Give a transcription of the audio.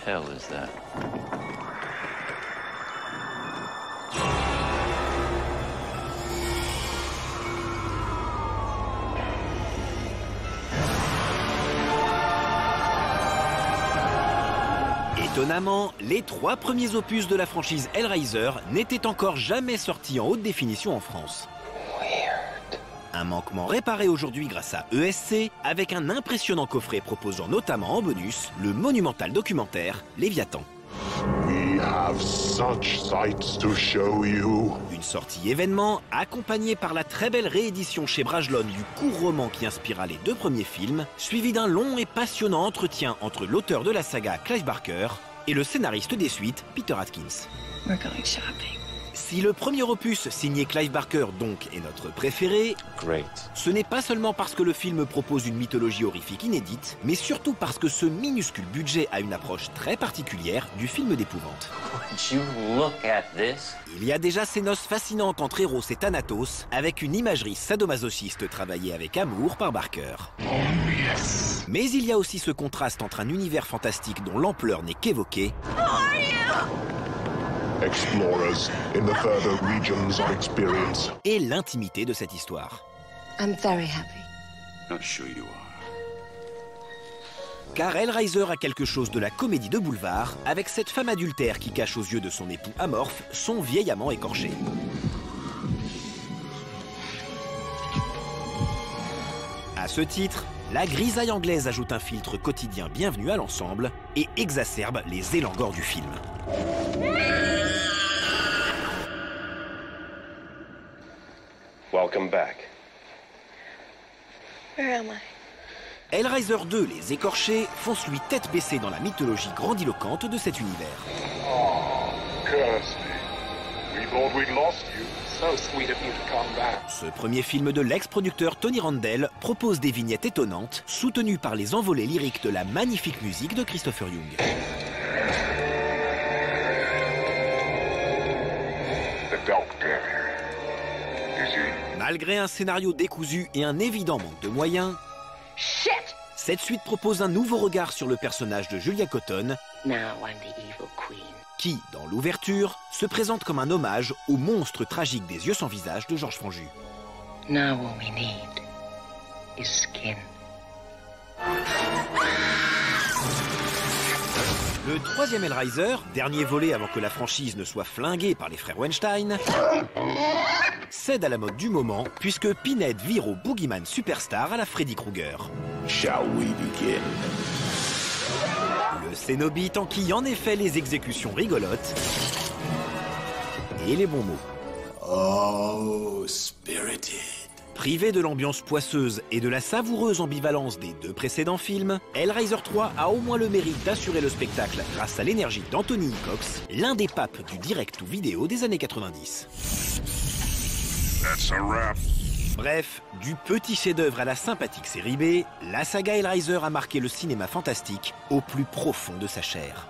hell is that? Étonnamment, les 3 premiers opus de la franchise Hellraiser n'étaient encore jamais sortis en haute définition en France. Un manquement réparé aujourd'hui grâce à ESC, avec un impressionnant coffret proposant notamment en bonus le monumental documentaire Léviathan. We have such sights to show you. Une sortie événement, accompagnée par la très belle réédition chez Brajlon du court roman qui inspira les 2 premiers films, suivi d'un long et passionnant entretien entre l'auteur de la saga, Clive Barker, et le scénariste des suites, Peter Atkins. We're going shopping. Si le premier opus, signé Clive Barker donc, est notre préféré, ce n'est pas seulement parce que le film propose une mythologie horrifique inédite, mais surtout parce que ce minuscule budget a une approche très particulière du film d'épouvante. Il y a déjà ces noces fascinantes entre Eros et Thanatos, avec une imagerie sadomasochiste travaillée avec amour par Barker. Mais il y a aussi ce contraste entre un univers fantastique dont l'ampleur n'est qu'évoquée, Explorers in the further regions of experience. Et l'intimité de cette histoire. I'm very happy. Not sure you are. Car Hellraiser a quelque chose de la comédie de boulevard, avec cette femme adultère qui cache aux yeux de son époux amorphe son vieil amant écorché. À ce titre, la grisaille anglaise ajoute un filtre quotidien bienvenu à l'ensemble et exacerbe les élans gore du film. Welcome back. Where am I? Hellraiser 2, les écorchés, fonce lui tête baissée dans la mythologie grandiloquente de cet univers. Oh, Kirsty. We thought we'd lost you. So sweet of you to come back. Ce premier film de l'ex-producteur Tony Randell propose des vignettes étonnantes, soutenues par les envolées lyriques de la magnifique musique de Christopher Young. The Doctor. Malgré un scénario décousu et un évident manque de moyens, Shit! cette suite propose un nouveau regard sur le personnage de Julia Cotton, Now I'm the evil queen. qui, dans l'ouverture, se présente comme un hommage au monstre tragique des yeux sans visage de Georges Franju. Now all we need is skin. Le 3e Hellraiser, dernier volet avant que la franchise ne soit flinguée par les frères Weinstein, cède à la mode du moment puisque Pinhead vire au boogeyman superstar à la Freddy Krueger. Shall we begin? Le Cénobite enquille en effet les exécutions rigolotes et les bons mots. Oh, spirited. Privé de l'ambiance poisseuse et de la savoureuse ambivalence des 2 précédents films, Hellraiser 3 a au moins le mérite d'assurer le spectacle grâce à l'énergie d'Anthony Hickox, l'un des papes du direct ou vidéo des années 90. That's a wrap. Bref, du petit chef-d'œuvre à la sympathique série B, la saga Hellraiser a marqué le cinéma fantastique au plus profond de sa chair.